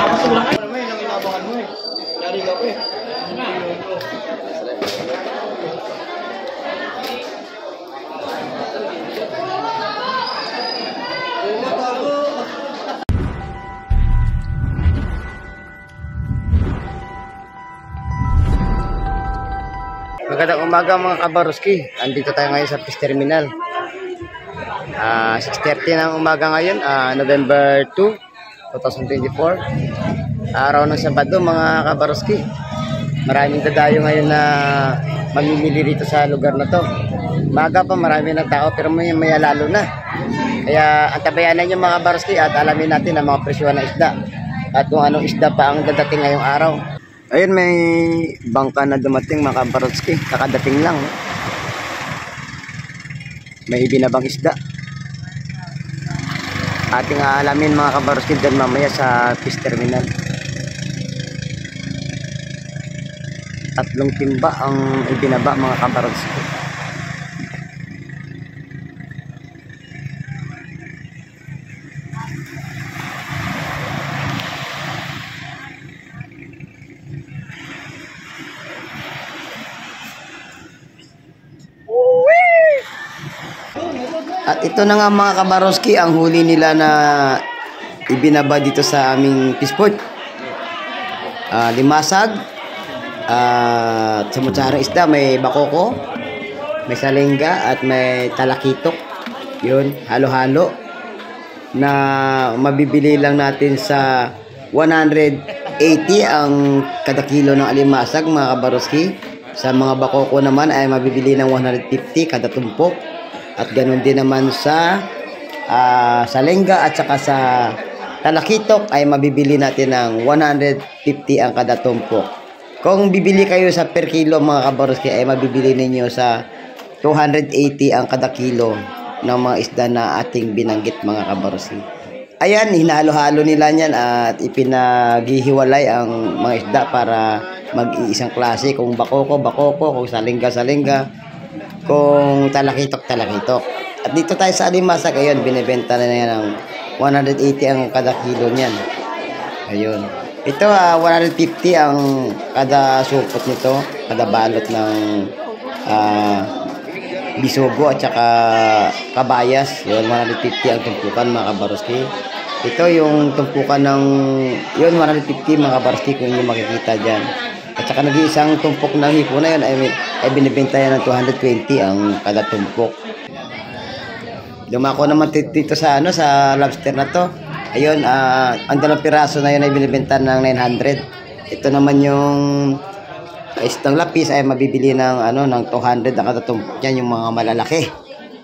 May nang inabangan mo eh. Yari ka pa eh. Magandang umaga mga kabaroski. Andito tayo ngayon sa Fish Terminal. 6:30 ng umaga ngayon, November 2, 2024. Araw ng Sabado mga kabaroski. Maraming dadayo ngayon na mamimili rito sa lugar na to. Maga pa marami ng tao pero maya lalo na. Kaya antabayanan nyo mga kabaroski at alamin natin ang mga presyo ng isda. At kung anong isda pa ang dadating ngayong araw. Ayun, may bangka na dumating mga kabarotski. Kakadating lang. May ibinabang isda. Ating aalamin mga kabarotski dyan mamaya sa Fish Terminal. 3 timba ang ibinaba mga kabarotski. At ito na nga mga kabaroski ang huli nila na ibinaba dito sa aming fishport. Limasag, samutsarang isda, may bakoko, may salinga at may talakitok. Yun, halo-halo na mabibili lang natin sa 180 ang kada kilo ng alimasag mga kabaroski. Sa mga bakoko naman ay mabibili ng 150 kada tumpok. At ganun din naman sa salinga at saka sa talakitok ay mabibili natin ng 150 ang kada tumpok. Kung bibili kayo sa per kilo mga kabaroski ay mabibili ninyo sa 280 ang kada kilo ng mga isda na ating binanggit mga kabaroski. Ayan, hinalo-halo nila yan at ipinaghihiwalay ang mga isda para mag-iisang klase. Kung bakoko, kung salinga, kung talakitok. At dito tayo sa alimasag, ayun, binibenta na yan ng 180 ang kada kilo niyan. Ayun. Ito, 150 ang kada supot nito, kada balot ng bisugo at saka kabayas. Yun, 150 ang tumpukan mga kabaroski. Ito yung tumpukan ng, yun, 150 mga kabaroski kung inyo makikita dyan. At saka nag-iisang tumpok na hipo na yun ay binibenta yan ng 220 ang kada tumpok. Dumako naman dito sa sa lobster na to. Ayun, ang 2 piraso na yun ay binibenta ng 900. Ito naman yung isdang lapis ay mabibili ng ng 200 ang kada tumpok. Yan yung mga malalaki.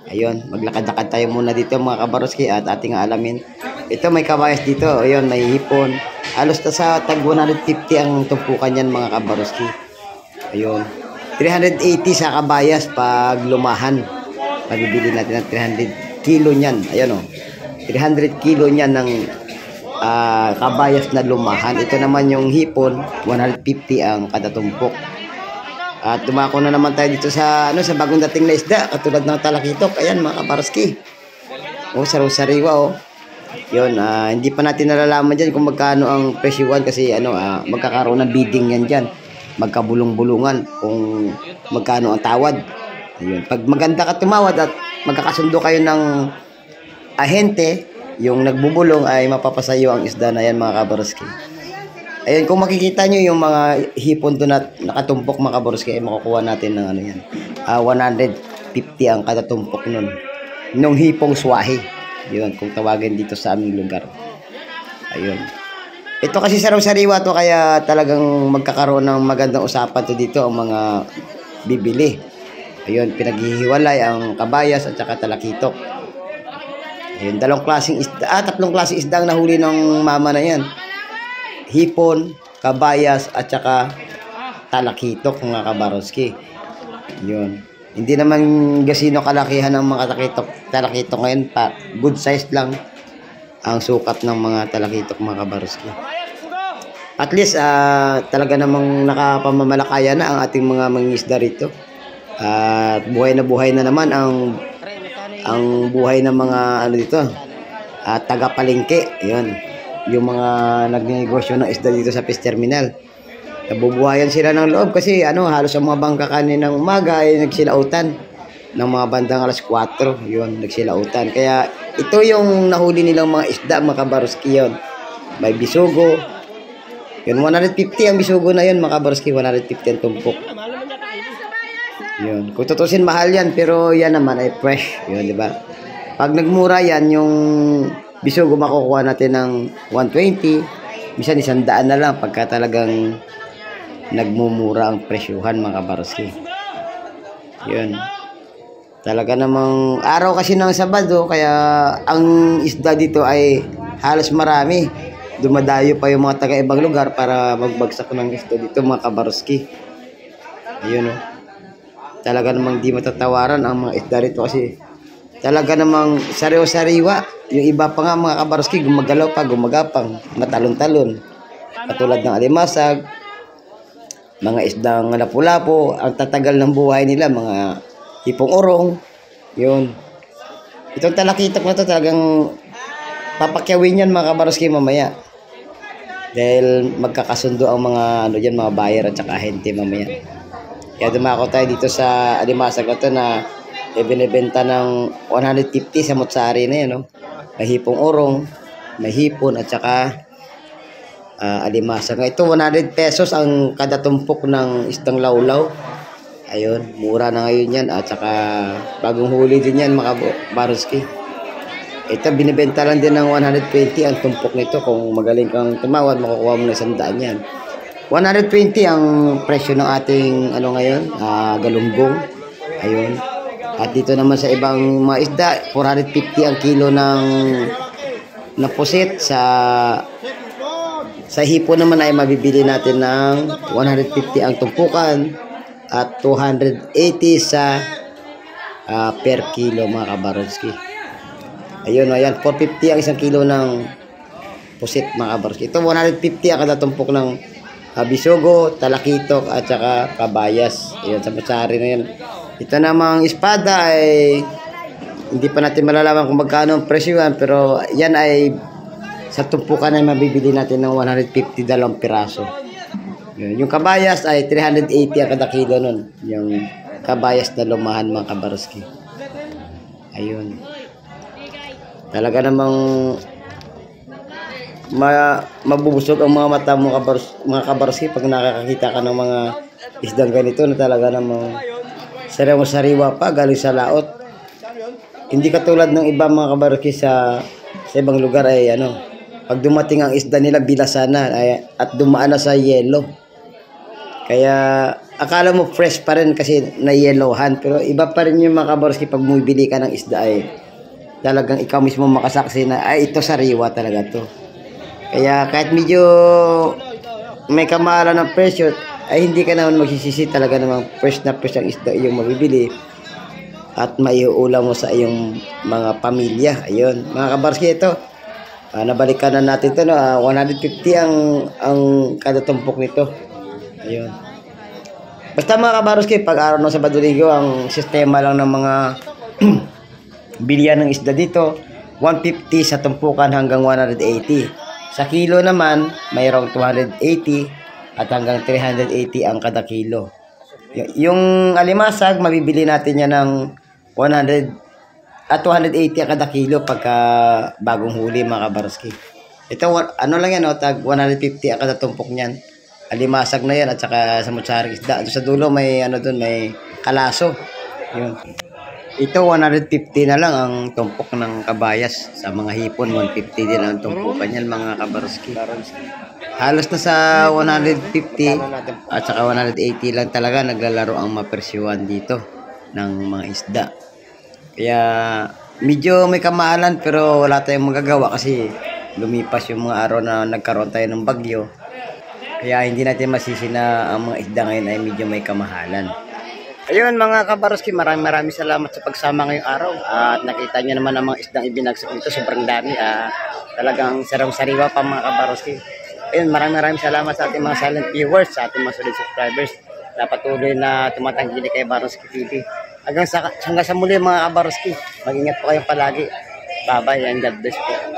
Ayun, maglakad-lakad tayo muna dito mga kabaroski at ating alamin. Ito may kabayas dito, ayun, may hipon. Halos na sa tag 150 ang tumpukan yan mga kabaroski. Ayun. 380 sa kabayas pag lumahan. Mabibili natin ng 300 kilo niyan. Ayun o. 300 kilo niyan ng kabayas na lumahan. Ito naman yung hipon, 150 ang kada tumpok. At dumako na naman tayo dito sa sa bagong dating na isda katulad ng talakitok. Ayan mga kabaroski. Oh, sariwa oh. Yun, hindi pa natin nalalaman dyan kung magkano ang presyuan kasi magkakaroon ng bidding yan dyan. Magkabulong-bulungan kung magkano ang tawad. Ayun. Pag maganda ka tumawad at magkakasundo kayo ng ahente, yung nagbubulong ay mapapasayo ang isda na yan mga kabaroski. Ayun, kung makikita nyo yung mga hipon doon na nakatumpok mga kabaroski ay makukuha natin ng yan. 150 ang kada tumpok nun. Nung hipong swahi. Yun, kung tawagin dito sa aming lugar. Ayun. Ito kasi sariwa to kaya talagang magkakaroon ng magandang usapan to dito ang mga bibili. Ayun, pinaghihiwalay ang kabayas at saka talakitok. Ayun, 2 klaseng isda, 3 klaseng isda ang nahuli ng mama na yan. Hipon, kabayas at saka talakitok mga kabaroski. Yun. Hindi naman gasino kalakihan ng mga talakitok ngayon pa. Good size lang ang sukat ng mga talakitok mga kabaroski. At least talaga namang nakapamamalakaya na ang ating mga mangingisda rito. At buhay na naman ang buhay ng mga dito. Taga-palengke. 'Yon. yung mga nagnegosyo ng isda dito sa fish terminal. Nabubuhayan sila ng loob kasi halos ang mga bangka kaninang umaga ay nagsilautan ng mga bandang alas 4, yun, nagsilautan. Kaya ito yung nahuli nilang mga isda, mga kabaroski yun. May bisugo, yun, 150 ang bisugo na yun, mga kabaroski, 150 ang tumpok. Yun, kung tutusin mahal yan, pero yan naman ay fresh, yun, di ba? Pag nagmura yan, yung bisugo makukuha natin ng 120, minsan 100 na lang pagka talagang nagmumura ang presyuhan, mga kabaroski. Yun. Talaga namang araw kasi ng Sabado, kaya ang isda dito ay halos marami. Dumadayo pa yung mga taga ibang lugar para magbagsak ng isda dito, mga kabaroski. Ayun, oh. Talaga namang di matatawaran ang mga isda dito kasi talaga namang sariwa-sariwa. Yung iba pa nga, mga kabaroski, gumagalaw pa, gumagapang, matalon-talon. Katulad ng alimasag, mga isdang lapu-lapo, ang tatagal ng buhay nila, mga hipong orong, yun. Itong talakitok na to talagang papakyawin yan, mga kabaroski, mamaya. Dahil magkakasundo ang mga mga buyer at saka ahente mamaya. Kaya dumako tayo dito sa alimasag na to na ibinibenta ng 150 sa motsari na yan, no? May hipong orong, may hipon at saka alimasag. Ito 100 pesos ang kada tumpok ng isdang lawlaw. Ayun, mura na ngayon yan at saka bagong huli din yan, mga kabaroski. Ito binibenta lang din ng 120 ang tumpok nito. Kung magaling kang tumawad, makukuha mo na 100 yan. 120 ang presyo ng ating ngayon, galunggong. Ayun. At dito naman sa ibang mga isda, 450 ang kilo ng pusit. Sa hipon naman ay mabibili natin ng 150 ang tumpukan at 280 sa per kilo, mga kabaroski. Ayun, ayan, 450 ang isang kilo ng pusit, mga kabaroski. Ito 150 ang kada tumpok ng bisugo, talakitok at saka kabayas. Ayun, sa batsari na yan. Ito namang espada ay hindi pa natin malalaman kung magkano ang presyo yan, pero yan ay sa tumpukan ay mabibili natin ng 150 dalawang piraso. Yun. Yung kabayas ay 380 ang kada kilo nun. Yung kabayas na lumahan, mga kabaroski. Ayun. Talaga namang mabubusog ang mga mata mo, mga kabaroski, pag nakakakita ka ng mga isdang ganito na talaga namang sariwa pa galing sa laot. Hindi katulad ng iba, mga kabaroski, sa ibang lugar ay pag dumating ang isda nila bilasan na at dumaan na sa yelo. Kaya akala mo fresh pa rin kasi na yellowhan, pero iba pa rin yung, mga kabaroski, pag bumibili ka ng isda ay talagang ikaw mismo makasaksi na ay ito sariwa talaga to. Kaya kahit medyo may kamahalan ng presyo ay hindi ka naman magsisisi, talaga namang fresh na fresh ang isda iyong mabibili at maiuulam mo sa iyong mga pamilya. Ayun, mga kabaroski, ito nabalikan na natin ito, 150 ang kada tumpok nito. Ayun. Basta, mga kabaroski, pag araw ng Sabado Linggo, ang sistema lang ng mga bilihan ng isda dito, 150 sa tumpukan hanggang 180. Sa kilo naman, mayroong 280 at hanggang 380 ang kada kilo. Yung alimasag, mabibili natin yan ng 100 at 280 ang kada kilo pagka bagong huli, mga kabaroski. Ito, lang yan, tag 150 ang kada tumpok niyan. Alimasag na yan at saka sa mutsaring isda. Sa dulo may may kalaso. Yun. Ito 150 na lang ang tumpok ng kabayas. Sa mga hipon 150 din ang tumpukan yan, mga kabaroski. Halos na sa 150 at saka 180 lang talaga naglalaro ang mapersyuhan dito ng mga isda. Kaya medyo may kamahalan, pero wala tayong magagawa kasi lumipas yung mga araw na nagkaroon tayo ng bagyo. Kaya hindi natin masisi na ang mga isda ngayon ay medyo may kamahalan. Ayun, mga kabaroski, maraming salamat sa pagsama ngayong araw. At nakita nyo naman ang mga isdang ibinagsak nito, sobrang dami. Talagang sarang-sariwa pa, mga kabaroski. Ayun, maraming salamat sa ating mga silent viewers, sa ating mga solid subscribers na patuloy na tumatangkilik kay Baroski TV. Hanggang sa muli, mga kabaroski, mag-ingat po kayong palagi. Bye-bye and God bless po.